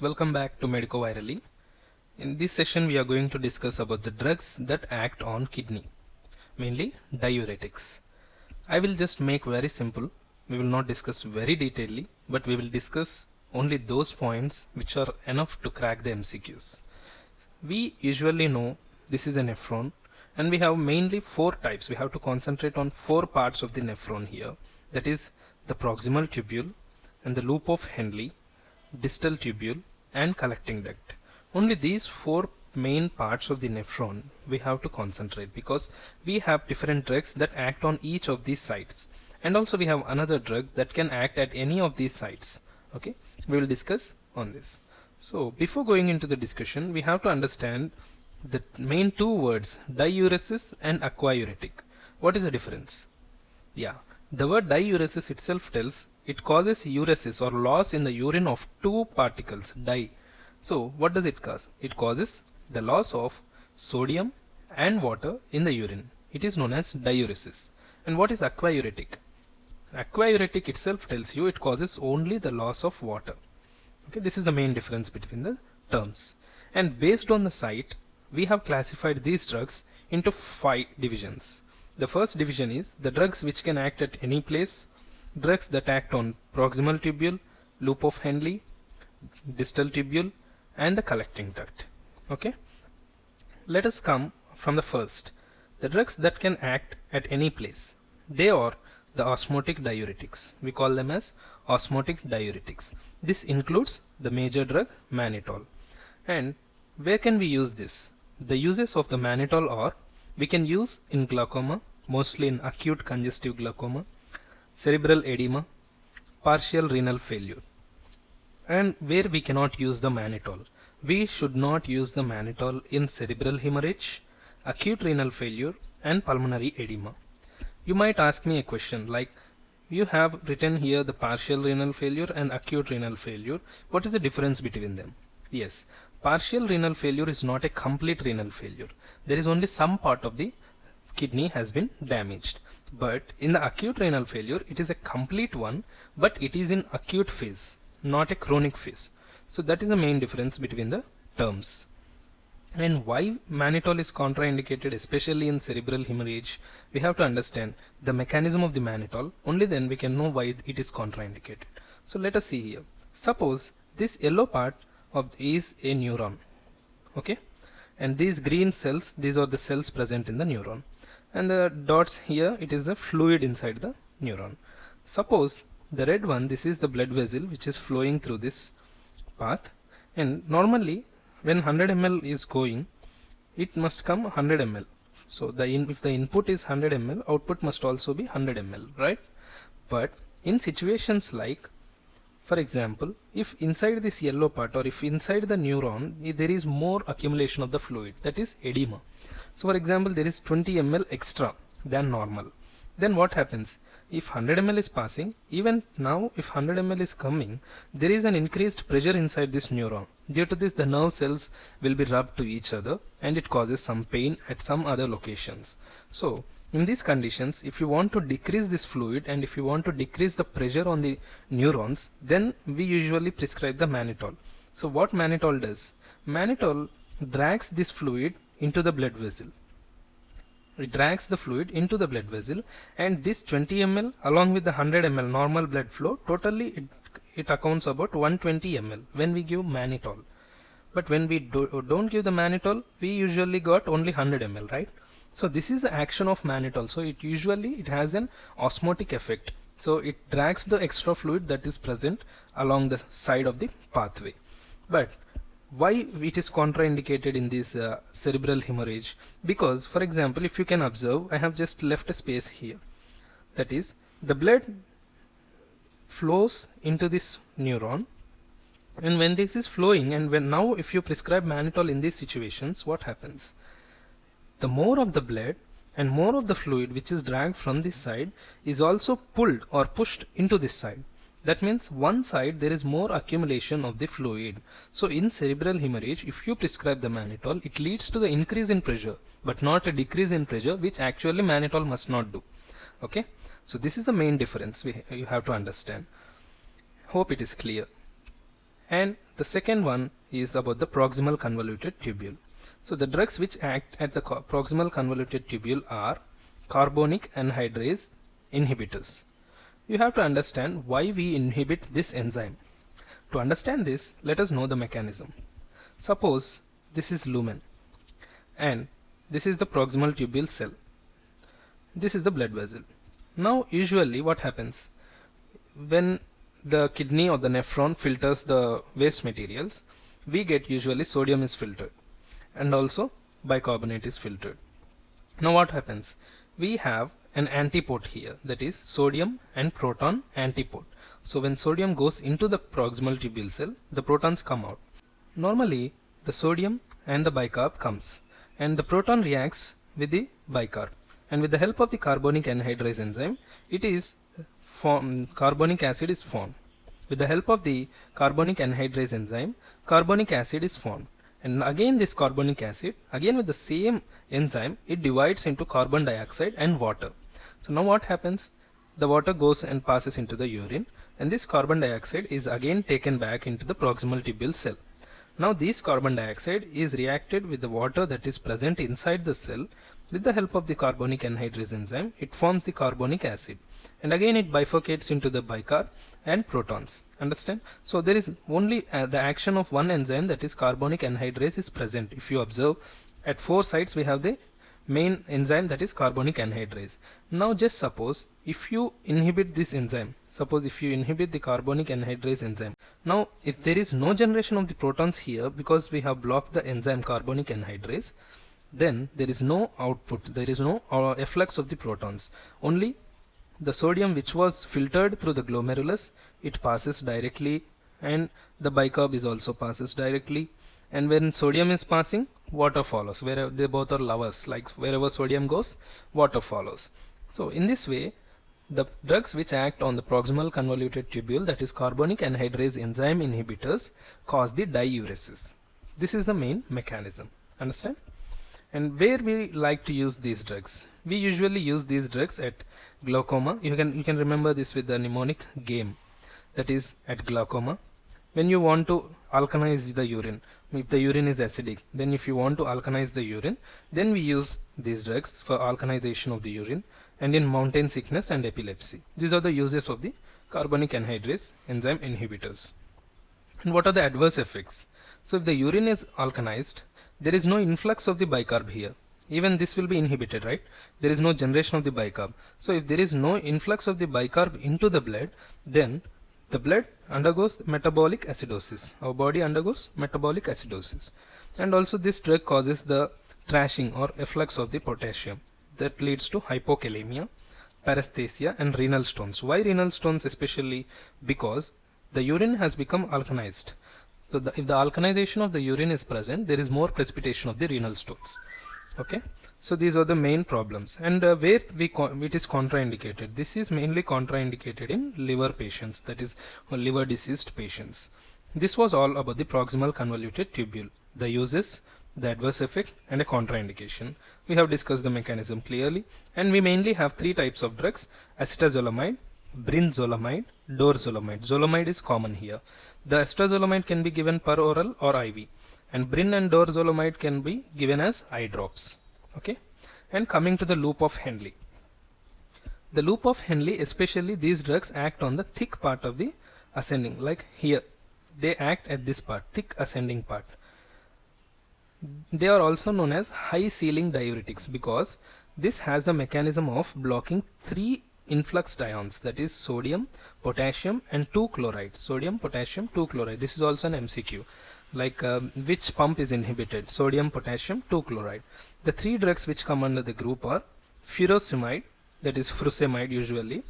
welcome back to Medico Virally. In this session we are going to discuss about the drugs that act on kidney, mainly diuretics. I will just make very simple. We will not discuss very detailedly, but we will discuss only those points which are enough to crack the MCQs. We usually know this is a nephron and we have mainly four types. We have to concentrate on four parts of the nephron here. That is the proximal tubule and the loop of Henle, distal tubule and collecting duct. Only these four main parts of the nephron we have to concentrate because we have different drugs that act on each of these sites, and also we have another drug that can act at any of these sites. Okay, we will discuss on this. So before going into the discussion, we have to understand the main two words, diuresis and aquauritic. What is the difference? Yeah, the word diuresis itself tells it causes uresis or loss in the urine of two particles, di. So what does it cause? It causes the loss of sodium and water in the urine. It is known as diuresis. And what is aquauritic? Aquauritic itself tells you it causes only the loss of water. Okay, this is the main difference between the terms. And based on the site, we have classified these drugs into 5 divisions. The first division is the drugs which can act at any place, drugs that act on proximal tubule, loop of Henle, distal tubule and the collecting duct. Okay, let us come from the first, the drugs that can act at any place. They are the osmotic diuretics. We call them as osmotic diuretics. This includes the major drug mannitol. And where can we use this? The uses of the mannitol are, we can use in glaucoma, mostly in acute congestive glaucoma, cerebral edema, partial renal failure. And where we cannot use the mannitol, we should not use the mannitol in cerebral hemorrhage, acute renal failure and pulmonary edema. You might ask me a question like, you have written here the partial renal failure and acute renal failure. What is the difference between them? Yes, partial renal failure is not a complete renal failure. There is only some part of the kidney has been damaged. But in the acute renal failure, it is a complete one, but it is in acute phase, not a chronic phase. So that is the main difference between the terms. And why mannitol is contraindicated, especially in cerebral hemorrhage, we have to understand the mechanism of the mannitol. Only then we can know why it is contraindicated. So let us see here. Suppose this yellow part of is a neuron. Okay, and these green cells, these are the cells present in the neuron. And the dots here, it is the fluid inside the neuron. Suppose the red one, this is the blood vessel which is flowing through this path, and normally when 100 ml is going, it must come 100 ml. So if the input is 100 ml, output must also be 100 ml, right? But in situations like, for example, if inside this yellow part or if inside the neuron there is more accumulation of the fluid, that is edema. So for example, there is 20 ml extra than normal. Then what happens? If 100 ml is passing, even now if 100 ml is coming, there is an increased pressure inside this neuron. Due to this, the nerve cells will be rubbed to each other and it causes some pain at some other locations. So in these conditions, if you want to decrease this fluid and if you want to decrease the pressure on the neurons, then we usually prescribe the mannitol. So what mannitol does? Mannitol drags this fluid into the blood vessel. It drags the fluid into the blood vessel, and this 20 ml along with the 100 ml normal blood flow, totally it accounts about 120 ml when we give mannitol. But when we don't give the mannitol, we usually got only 100 ml, right? So this is the action of mannitol. So it has an osmotic effect. So it drags the extra fluid that is present along the side of the pathway. But why it is contraindicated in this cerebral hemorrhage? Because, for example, if you can observe, I have just left a space here. That is, the blood flows into this neuron, and when this is flowing, and when now if you prescribe mannitol in these situations, what happens? The more of the blood and more of the fluid which is dragged from this side is also pulled or pushed into this side. That means one side there is more accumulation of the fluid. So in cerebral hemorrhage, if you prescribe the mannitol, it leads to the increase in pressure, but not a decrease in pressure, which actually mannitol must not do. Okay, so this is the main difference you have to understand. Hope it is clear. And the second one is about the proximal convoluted tubule. So the drugs which act at the proximal convoluted tubule are carbonic anhydrase inhibitors. You have to understand why we inhibit this enzyme. To understand this, let us know the mechanism. Suppose this is lumen and this is the proximal tubule cell. This is the blood vessel. Now usually what happens when the kidney or the nephron filters the waste materials, we get usually sodium is filtered and also bicarbonate is filtered. Now what happens? We have an antipode here, that is sodium and proton antipode. So when sodium goes into the proximal tubule cell, the protons come out. Normally the sodium and the bicarb comes and the proton reacts with the bicarb, and with the help of the carbonic anhydrase enzyme, it is carbonic acid is formed. With the help of the carbonic anhydrase enzyme, carbonic acid is formed. And again this carbonic acid, again with the same enzyme, it divides into carbon dioxide and water. So now what happens? The water goes and passes into the urine, and this carbon dioxide is again taken back into the proximal tubule cell. Now this carbon dioxide is reacted with the water that is present inside the cell. With the help of the carbonic anhydrase enzyme, it forms the carbonic acid, and again it bifurcates into the bicarb and protons. Understand? So there is only the action of one enzyme, that is carbonic anhydrase, is present. If you observe, at 4 sites we have the main enzyme, that is carbonic anhydrase. Now just suppose if you inhibit this enzyme, suppose if you inhibit the carbonic anhydrase enzyme, now if there is no generation of the protons here because we have blocked the enzyme carbonic anhydrase, then there is no output, there is no efflux of the protons. Only the sodium which was filtered through the glomerulus, it passes directly, and the bicarb is also passes directly, and when sodium is passing, water follows. Wherever they both are lovers, like wherever sodium goes, water follows. So in this way, the drugs which act on the proximal convoluted tubule, that is carbonic anhydrase enzyme inhibitors, cause the diuresis. This is the main mechanism. Understand? And where we like to use these drugs? We usually use these drugs at glaucoma. You can remember this with the mnemonic GAME, that is at glaucoma. When you want to alkalize the urine, if the urine is acidic, then if you want to alkalize the urine, then we use these drugs for alkalization of the urine, and in mountain sickness and epilepsy. These are the uses of the carbonic anhydrase enzyme inhibitors. And what are the adverse effects? So if the urine is alkalized, there is no influx of the bicarb here. Even this will be inhibited, right? There is no generation of the bicarb. So if there is no influx of the bicarb into the blood, then the blood undergoes metabolic acidosis. Our body undergoes metabolic acidosis. And also this drug causes the trashing or efflux of the potassium. That leads to hypokalemia, paresthesia and renal stones. Why renal stones especially? Because the urine has become alkalized. So if the alkalization of the urine is present, there is more precipitation of the renal stones. Okay, so these are the main problems. And where it is contraindicated, this is mainly contraindicated in liver patients, that is liver diseased patients. This was all about the proximal convoluted tubule, the uses, the adverse effect and a contraindication. We have discussed the mechanism clearly, and we mainly have 3 types of drugs: acetazolamide, brinzolamide, dorzolamide. Zolamide is common here. The acetazolamide can be given per oral or IV, and brin and dorzolamide can be given as eye drops. Okay, and coming to the loop of Henle. The loop of Henle, especially these drugs act on the thick part of the ascending, like here they act at this part, thick ascending part. They are also known as high ceiling diuretics because this has the mechanism of blocking 3 influx ions, that is sodium, potassium and 2 chloride. Sodium, potassium, 2 chloride. This is also an MCQ. Like which pump is inhibited? Sodium, potassium, 2 chloride. The 3 drugs which come under the group are furosemide, that is furosemide usually,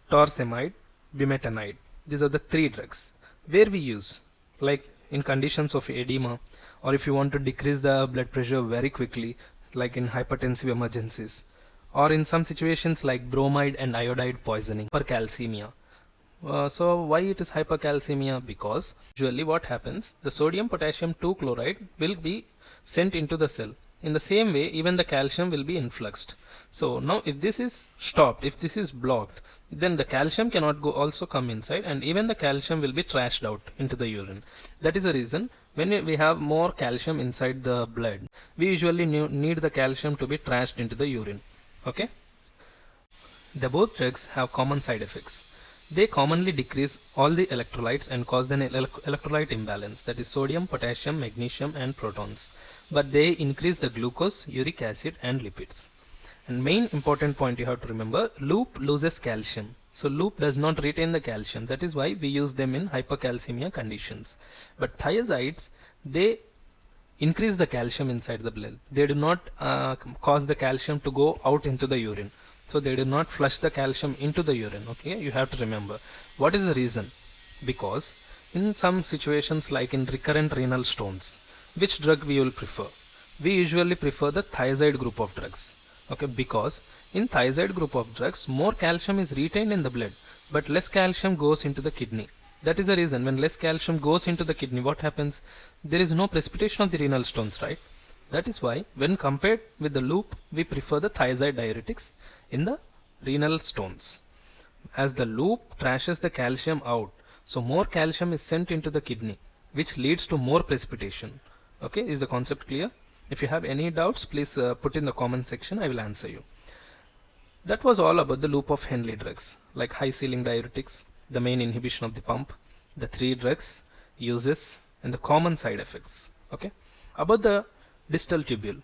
torsemide, bumetanide. These are the 3 drugs where we use, like in conditions of edema, or if you want to decrease the blood pressure very quickly, like in hypertensive emergencies, or in some situations like bromide and iodide poisoning, hypercalcemia. So why it is hypercalcemia? Because usually what happens, the sodium potassium 2 chloride will be sent into the cell, In the same way, even the calcium will be influxed. So now if this is stopped, if this is blocked, then the calcium cannot also come inside, and even the calcium will be trashed out into the urine. That is the reason when we have more calcium inside the blood, we usually need the calcium to be trashed into the urine. Okay. The both drugs have common side effects. They commonly decrease all the electrolytes and cause an electrolyte imbalance, that is sodium, potassium, magnesium and protons. But they increase the glucose, uric acid and lipids. And main important point you have to remember, loop loses calcium. So loop does not retain the calcium. That is why we use them in hypercalcemia conditions. But thiazides, they increase the calcium inside the blood. They do not cause the calcium to go out into the urine. So they do not flush the calcium into the urine. Okay, you have to remember. What is the reason? Because in some situations like in recurrent renal stones, which drug we will prefer? We usually prefer the thiazide group of drugs. Okay, because in thiazide group of drugs, more calcium is retained in the blood, but less calcium goes into the kidney. That is the reason when less calcium goes into the kidney, what happens? There is no precipitation of the renal stones, right? That is why when compared with the loop, we prefer the thiazide diuretics in the renal stones. As the loop trashes the calcium out, so more calcium is sent into the kidney, which leads to more precipitation. Okay, is the concept clear? If you have any doubts, please put in the comment section, I will answer you. That was all about the loop of Henle drugs, like high ceiling diuretics, the main inhibition of the pump, the 3 drugs, uses and the common side effects. Okay, about the distal tubule,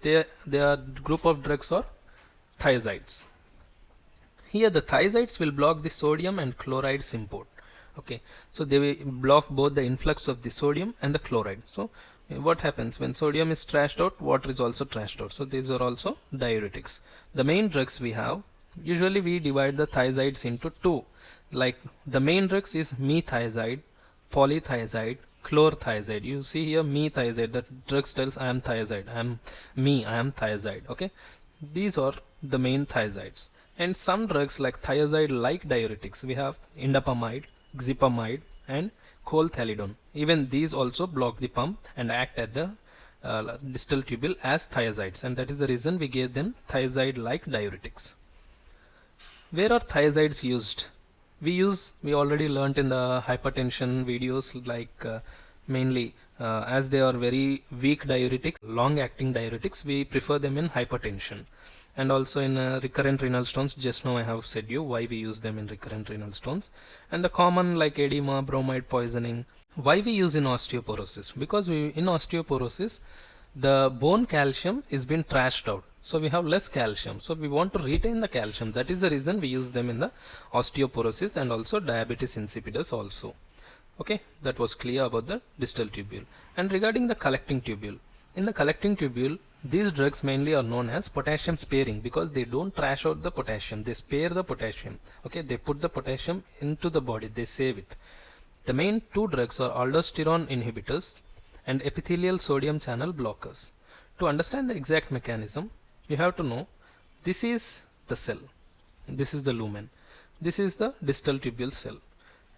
their group of drugs are thiazides. Here the thiazides will block the sodium and chlorides import. Okay, so they will block both the influx of the sodium and the chloride. So what happens when sodium is trashed out, water is also trashed out. So these are also diuretics. The main drugs we have, usually we divide the thiazides into 2. Like the main drugs is methiazide, polythiazide, chlorothiazide. You see here methiazide, the drug tells I am thiazide, I am thiazide. Okay, these are the main thiazides. And some drugs like thiazide like diuretics, we have indapamide, xipamide and cholthalidone. Even these also block the pump and act at the distal tubule as thiazides, and that is the reason we gave them thiazide like diuretics. Where are thiazides used? We already learnt in the hypertension videos, like mainly as they are very weak diuretics, long acting diuretics, we prefer them in hypertension. And also in recurrent renal stones, just now I have said you why we use them in recurrent renal stones. And the common like edema, bromide poisoning. Why we use in osteoporosis? Because in osteoporosis, the bone calcium is being trashed out. So we have less calcium. So we want to retain the calcium. That is the reason we use them in the osteoporosis and also diabetes insipidus also. Okay, that was clear about the distal tubule. And regarding the collecting tubule, in the collecting tubule, these drugs mainly are known as potassium sparing because they don't trash out the potassium, they spare the potassium. Okay, they put the potassium into the body, they save it. The main 2 drugs are aldosterone inhibitors and epithelial sodium channel blockers. To understand the exact mechanism, you have to know this is the cell, this is the lumen, this is the distal tubule cell,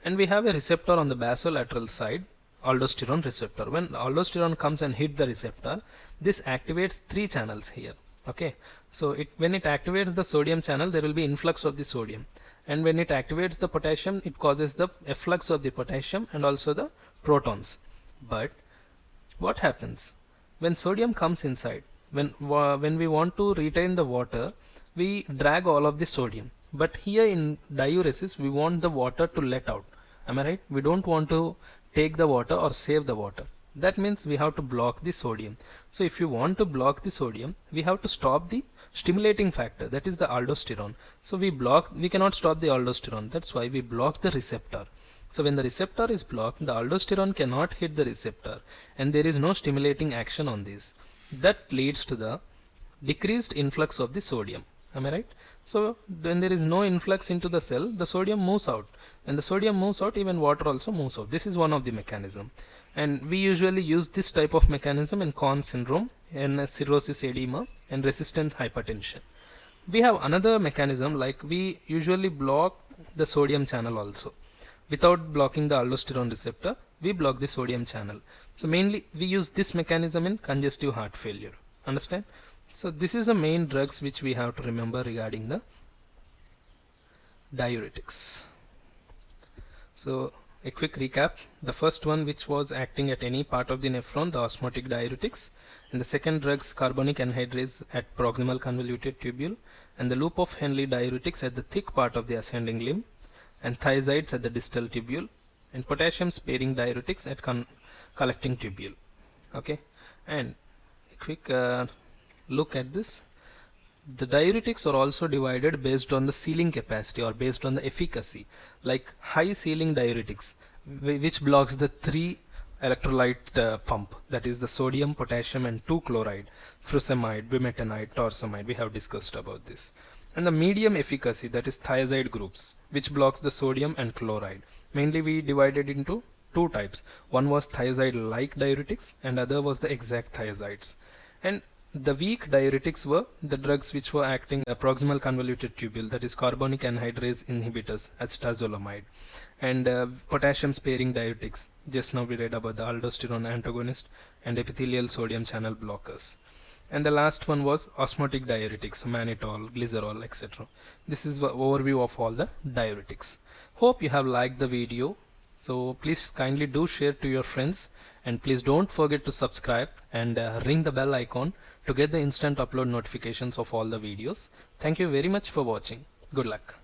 and we have a receptor on the basolateral side, aldosterone receptor. When aldosterone comes and hit the receptor, this activates 3 channels here. Okay, so when it activates the sodium channel, there will be influx of the sodium, and when it activates the potassium, it causes the efflux of the potassium and also the protons. But what happens when sodium comes inside? When we want to retain the water, we drag all of the sodium. But here in diuresis, we want the water to let out. Am I right? We don't want to take the water or save the water. That means we have to block the sodium. So if you want to block the sodium, we have to stop the stimulating factor, that is the aldosterone. So we cannot stop the aldosterone. That's why we block the receptor. So when the receptor is blocked, the aldosterone cannot hit the receptor and there is no stimulating action on this. That leads to the decreased influx of the sodium. Am I right? So when there is no influx into the cell, the sodium moves out. When the sodium moves out, even water also moves out. This is one of the mechanism. And we usually use this type of mechanism in Conn syndrome, in cirrhosis edema and resistant hypertension. We have another mechanism, like we usually block the sodium channel also. Without blocking the aldosterone receptor, we block the sodium channel. So mainly we use this mechanism in congestive heart failure. Understand? So this is the main drugs which we have to remember regarding the diuretics. So a quick recap: the first one, which was acting at any part of the nephron, the osmotic diuretics, and the second drugs, carbonic anhydrase at proximal convoluted tubule, and the loop of Henle diuretics at the thick part of the ascending limb, and thiazides at the distal tubule, and potassium sparing diuretics at collecting tubule. Okay, and a quick look at this. The diuretics are also divided based on the sealing capacity or based on the efficacy. Like high sealing diuretics, which blocks the 3 electrolyte pump, that is the sodium, potassium and 2-chloride, furosemide, bumetanide, torsemide. We have discussed about this. And the medium efficacy, that is thiazide groups, which blocks the sodium and chloride. Mainly we divided into 2 types. One was thiazide like diuretics and other was the exact thiazides. And the weak diuretics were the drugs which were acting proximal convoluted tubule, that is carbonic anhydrase inhibitors, acetazolamide, and potassium sparing diuretics. Just now we read about the aldosterone antagonist and epithelial sodium channel blockers. And the last one was osmotic diuretics, mannitol, glycerol, etc. This is the overview of all the diuretics. Hope you have liked the video. So please kindly do share to your friends, and please don't forget to subscribe and ring the bell icon to get the instant upload notifications of all the videos. Thank you very much for watching. Good luck.